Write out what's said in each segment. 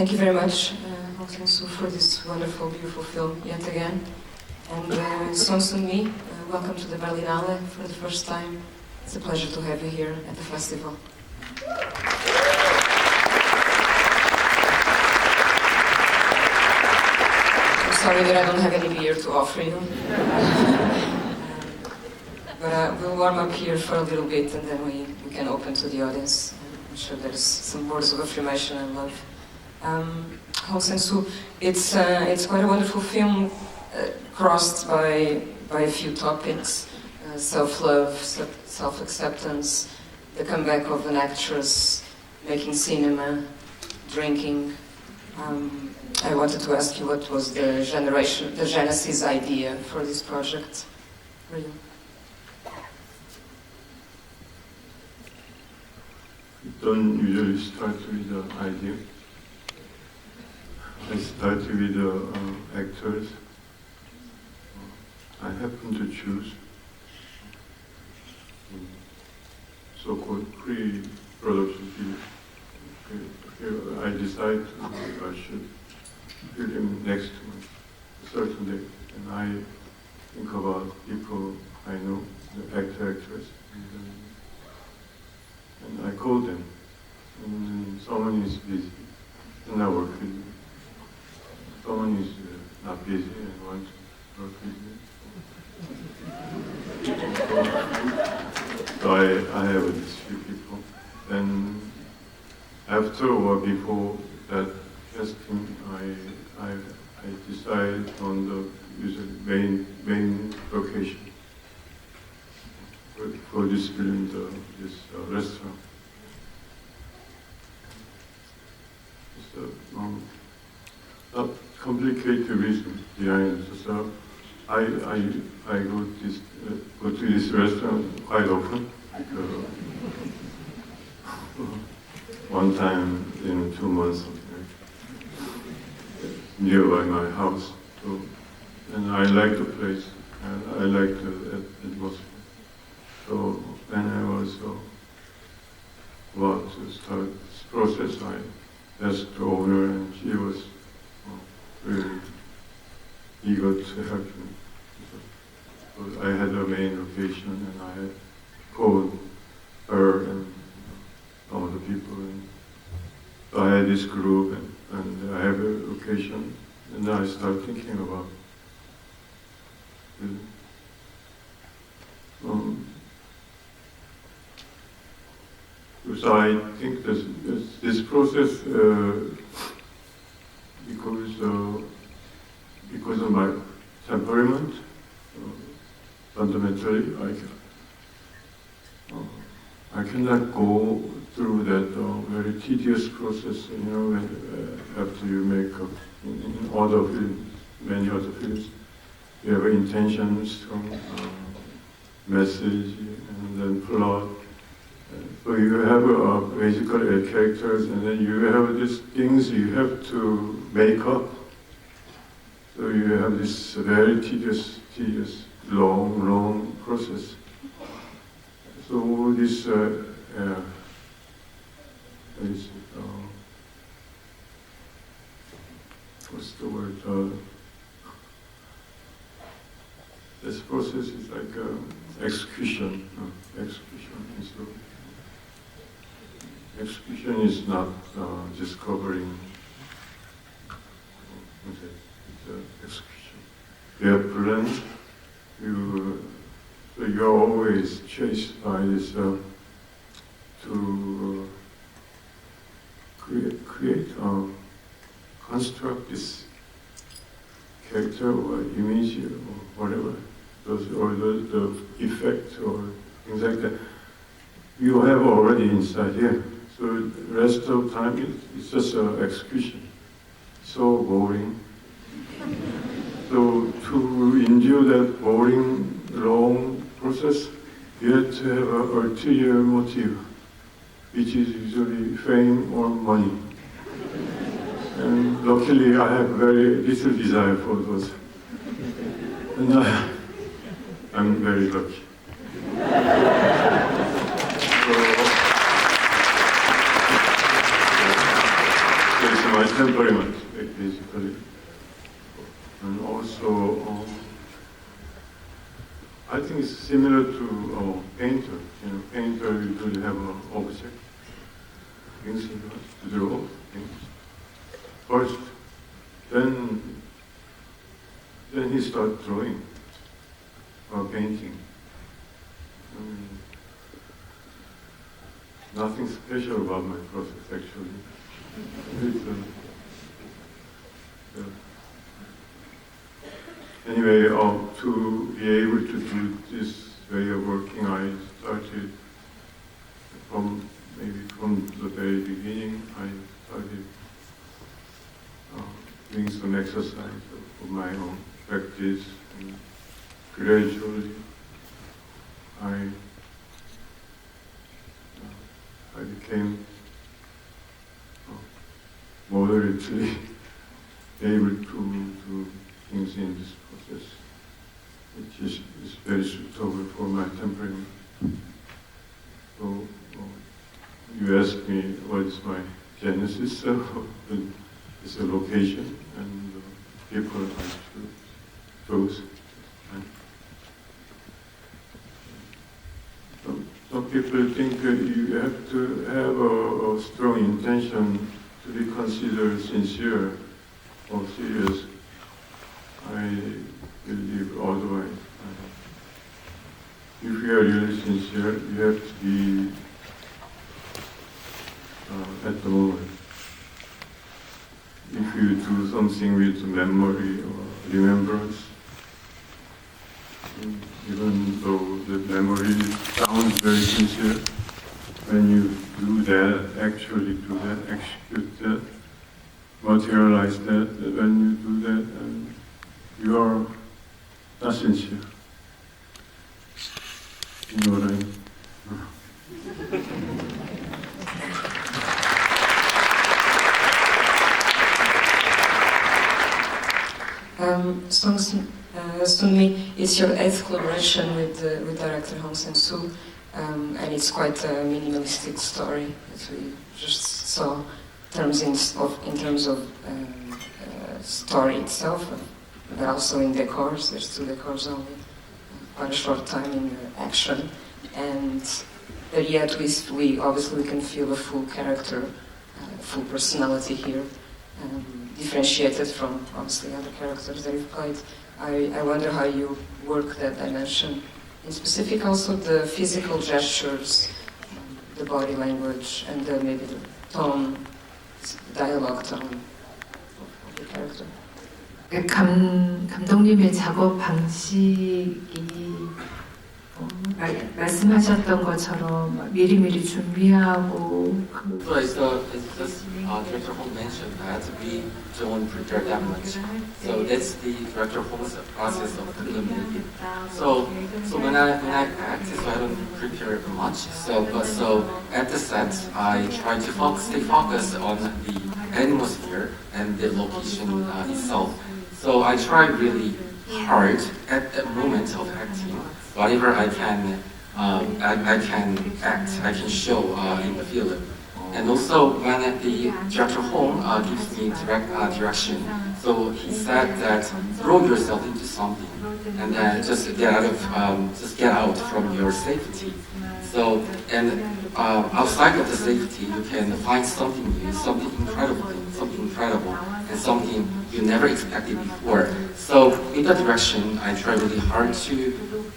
Thank you very much, Hong Sang-soo, for this wonderful, beautiful film yet again. And Song Seon-mi, welcome to the Berlinale for the first time. It's a pleasure to have you here at the festival. I'm sorry that I don't have any beer to offer you. But we'll warm up here for a little bit and then we can open to the audience. I'm sure there's some words of affirmation and love. Hong Sang-soo, it's quite a wonderful film, crossed by a few topics: self-love, self-acceptance, the comeback of an actress, making cinema, drinking. I wanted to ask you what was the genesis idea for this project for you? Don't usually start with the idea. I start with the actors. I happen to choose so-called pre-production film. I decide I should film next to a certain date, and I think about people I know, the actress, and I call them, and someone is busy, and I work with them. Someone is not busy and wants to work with me. So I have these few people. And after or before that casting, I decide on the main location for this film, this restaurant. It's a complicated reason behind it. So I go to this restaurant quite often. One time in 2 months, nearby my house. So, and I like the place, and I like the atmosphere. So when I was about to start this process, I asked the owner, and she was really eager to help me. So I had a main location, and I had called her and some other people, and so I had this group, and I have a location, and I started thinking about it. So I think this process, because of my temperament, fundamentally, I cannot go through that very tedious process, after you make in other films, many other films, you have intention, strong message, and then plot. So you have basically characters, and then you have these things you have to make up. So you have this very tedious, long process. So this what's the word? This process is like execution. Execution is not just covering. It's execution. You have plans. You're always chased by this to create, construct this character or image or whatever, the effect or things like that. You have already inside here. So the rest of the time it's just execution. So boring. So to endure that boring, long process, you have to have an ulterior motive, which is usually fame or money. And luckily I have very little desire for those. And I'm very lucky. So, temperament, basically. And also, I think it's similar to a painter. You know, painter usually have an object, things to draw things. First, then he starts drawing or painting. Nothing special about my process, actually. It's, anyway, to be able to do this way of working, I started from the very beginning. I started doing some exercise of my own practice, and gradually I became moderately able to do things in this process, which is very suitable for my temperament. So you asked me what is my genesis, so it's a location and people I chose. Some people think you have to have a strong intention to be considered sincere or serious. I believe otherwise. If you are really sincere, you have to be at the moment. If you do something with memory or remembrance, even though the memory sounds very sincere, when you do that, actually do that, execute that, materialize that, when you do that, you are not sincere. You know what I mean? Song Seon-mi, it's your 8th collaboration with director Hong Sang-soo, and it's quite a minimalistic story that we just saw in terms of story itself, but also in decors. There's 2 decors only, quite a short time in the action, but yet we obviously can feel a full character, full personality here. Differentiated from obviously other characters that you've played. I wonder how you work that dimension. In specific, also the physical gestures, the body language, and maybe the tone, dialogue tone of the character. 감독님의 작업 방식이 말씀하셨던 것처럼 미리미리 준비하고 So as Director Hong mentioned that we don't prepare that much. So that's the Director Hong's process of filmmaking. So when I act, so I don't prepare much. So at the set, I try to stay focused on the atmosphere and the location itself. So I try really hard at the moment of acting. Whatever I can act, I can show in the film. And also when the Director Hong gives me direction, so he said that throw yourself into something and then just get out from your safety. So and outside of the safety, you can find something new, something incredible, and something you never expected before. So in that direction, I try really hard to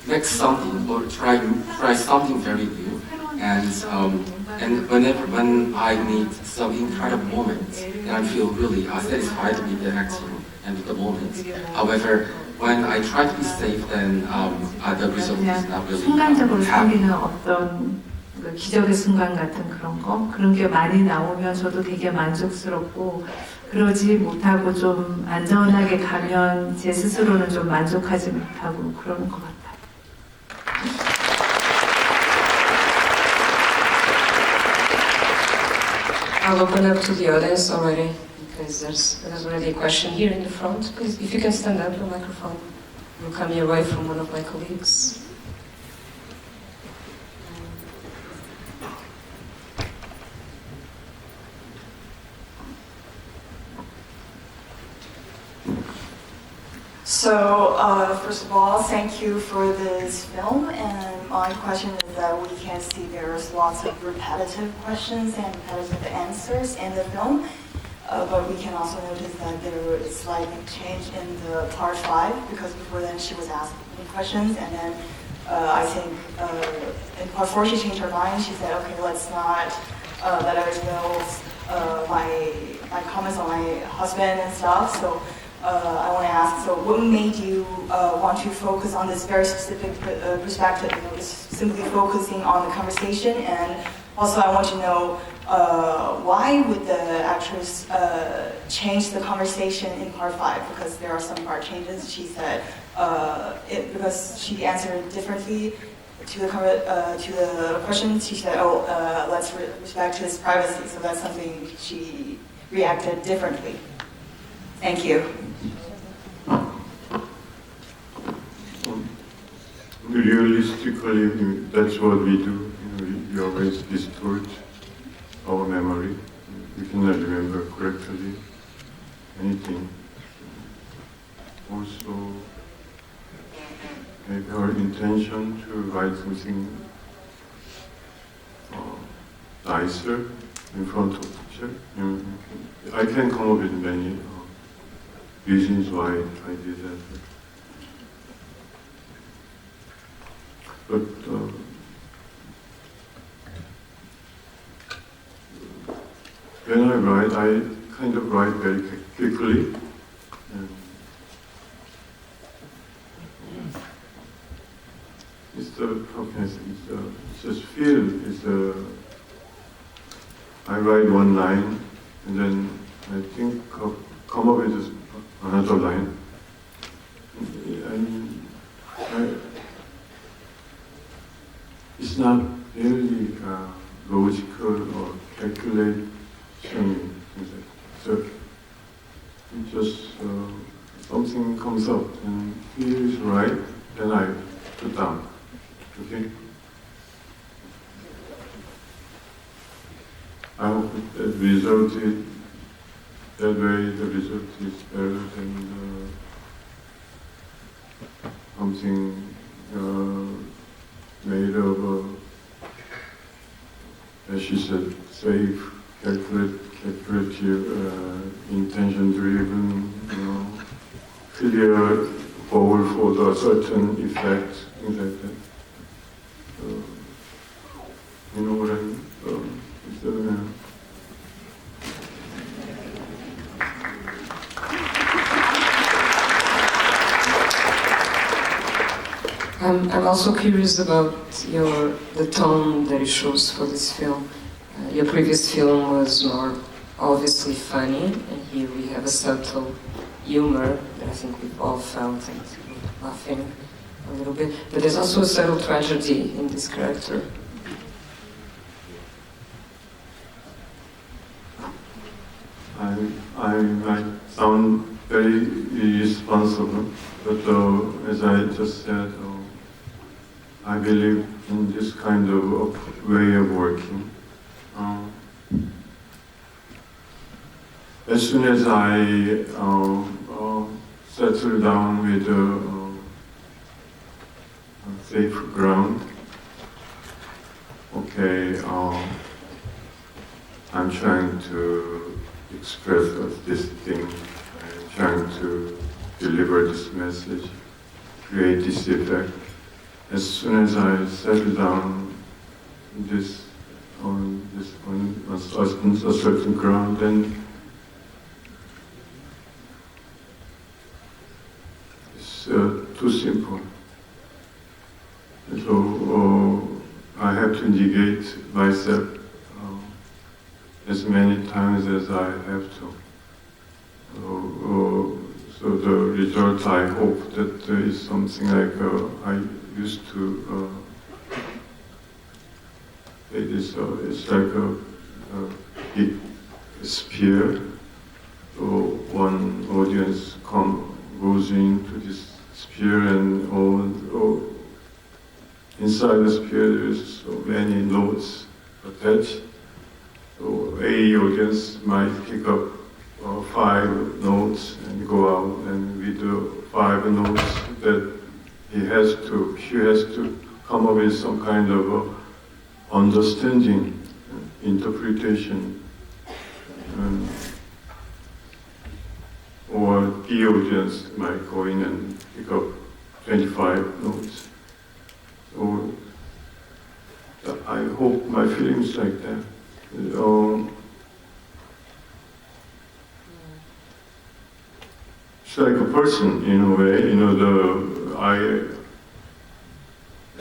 make something or try something very new, and when I meet some incredible moments, then I feel really satisfied with the acting and with the moment. However, when I try to be safe, then the result is not really 순간적으로 happy. 생기는 어떤 기적의 순간 같은 그런 게 많이 나오면 저도 되게 만족스럽고, 그러지 못하고 좀 안전하게 가면 제 스스로는 좀 만족하지 못하고 그러는 것 같아요. I'll open up to the audience already, because there's already a question here in the front. Please, if you can stand up, the microphone will come your way from one of my colleagues. First of all, thank you for this film. And my question is that we can see there's lots of repetitive questions and repetitive answers in the film. But we can also notice that there is slight change in the part 5, because before then she was asking questions, and then I think in part 4 she changed her mind. She said, okay, let's not let others know my comments on my husband and stuff. So I want to ask, so what made you want to focus on this very specific perspective, just simply focusing on the conversation? And also I want to know, why would the actress change the conversation in part 5? Because there are some part changes. She said because she answered differently to the question. She said, "Oh, let's respect his privacy." So that's something she reacted differently. Thank you. Realistically, that's what we do. We always distort our memory. We cannot remember correctly anything. Also, maybe our intention to write something nicer in front of the picture. I can come up with many reasons why I did that. But when I write, I kind of write very quickly. It's the, how can I say, it's just feel. I write one line, and then I think come up with another line. It's not really logical or calculation. So it just something comes up and feels right, then I put down. Okay? I hope that result is that way. The result is better than something made of, as she said, safe, calculative, intention-driven, clear goal for the certain effect, things like that. You know what I mean? I'm also curious about the tone that it shows for this film. Your previous film was more obviously funny, and here we have a subtle humor that I think we've all felt and laughing a little bit. But there's also a subtle tragedy in this character. I might sound very irresponsible, but as I just said, I believe in this kind of way of working. As soon as I settle down with safe ground, okay, I'm trying to express this thing, I'm trying to deliver this message, create this effect. As soon as I settle down on a certain ground, then it's too simple. So I have to negate myself as many times as I have to. So the result, I hope that there is something like I used to it's like a big sphere. So one audience goes into this sphere, and all inside the sphere there's so many notes attached. So A audience might pick up 5 notes and go out, and with the 5 notes that she has to come up with some kind of understanding, interpretation, or the audience might go in and pick up 25 notes. So I hope my film is like that. It's like a person in a way.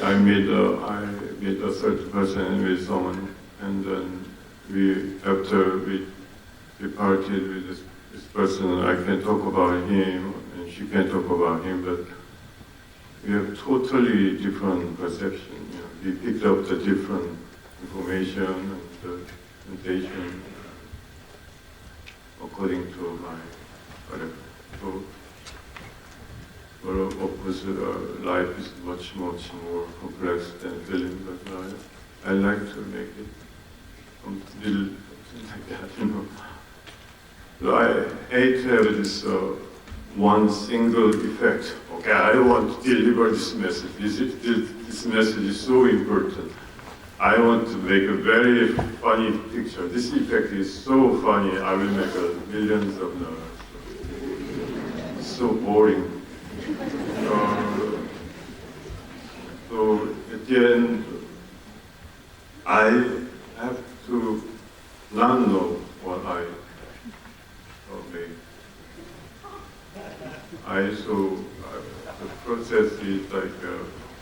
I made a third person with someone, and then after we parted with this person, I can talk about him, and she can talk about him, but we have totally different perception. We picked up the different information and the presentation according to my whatever. So, well, of course, life is much more complex than film, but I like to make it little something like that, So I hate to have this one single effect. Okay, I want to deliver this message. This message is so important. I want to make a very funny picture. This effect is so funny, I will make millions of dollars. It's so boring. So at the end, I have to not know what I made. The process is like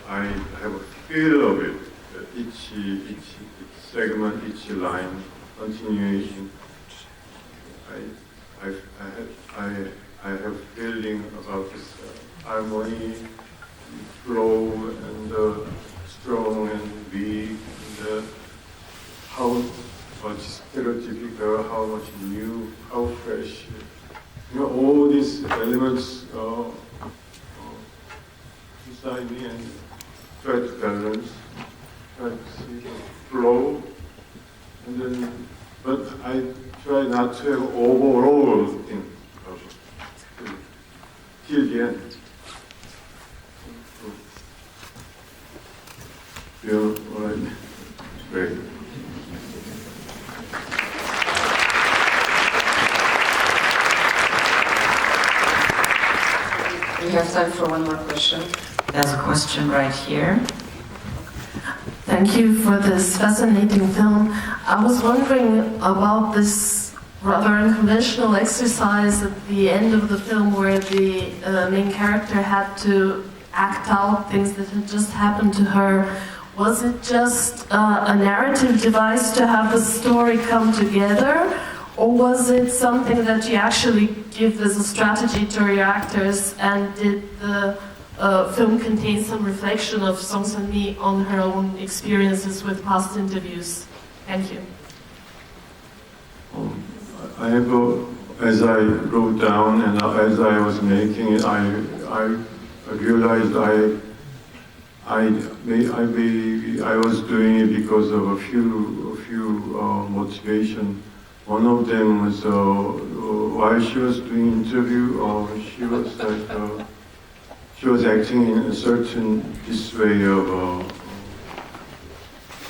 I have a feel of it. Each segment, each line, continuation. I have feeling about this harmony, flow, and strong and weak, and how much stereotypical, how much new, how fresh. All these elements inside me, and try to balance, try to see the flow, and then, but I try not to have overall thing till the end. Yeah, all right. Great. We have time for one more question. There's a question right here. Thank you for this fascinating film. I was wondering about this rather unconventional exercise at the end of the film where the main character had to act out things that had just happened to her. Was it just a narrative device to have the story come together? Or was it something that you actually give as a strategy to your actors? And did the film contain some reflection of Song Seon-mi on her own experiences with past interviews? Thank you. I have, as I wrote down and as I was making it, I realized I was doing it because of a few motivation. One of them was while she was doing interview, she was acting in a certain this way of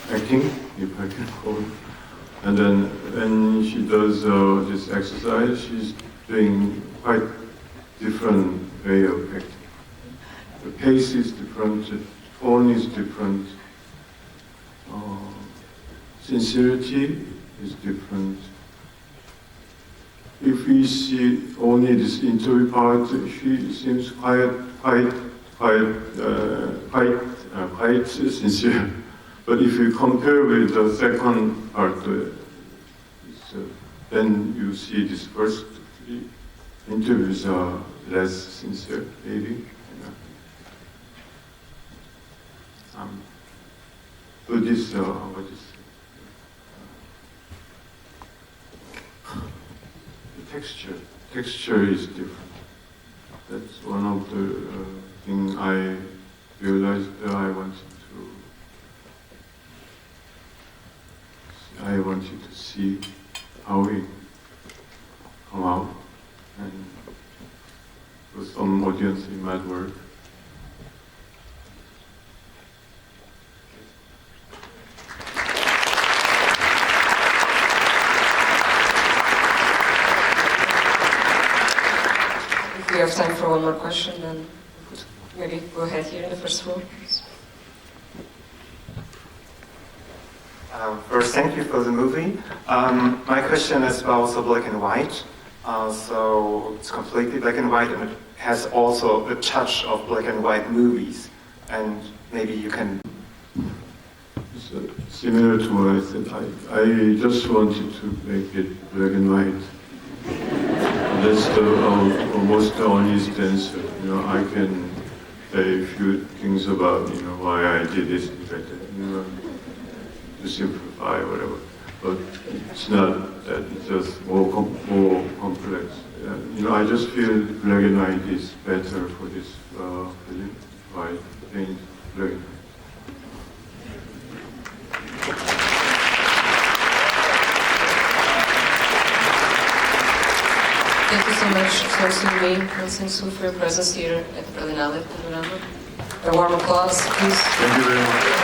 acting, if I can call it. And then when she does this exercise, she's doing quite different way of acting. The pace is different, the tone is different, sincerity is different. If we see only this interview part, she seems quite sincere. But if you compare with the second part, then you see this first three interviews are less sincere, maybe. So this, what is the texture is different. That's one of the things I realized that I wanted to see how it come out. might work. If we have time for one more question, then we could maybe go ahead here in the first row. First, thank you for the movie. My question is about also black and white. So it's completely black and white, and it has also a touch of black and white movies. And maybe you can. It's similar to what I said. I just wanted to make it black and white. And that's almost the honest answer. You know, I can say a few things about why I did this better. To simplify or whatever, but it's not that. It's just more complex. I just feel black and white is better for this film. I think black and white. Thank you so much, Song Seon-mi, Hong Sang-soo, for your presence here at the Berlinale. A warm applause, please. Thank you very much.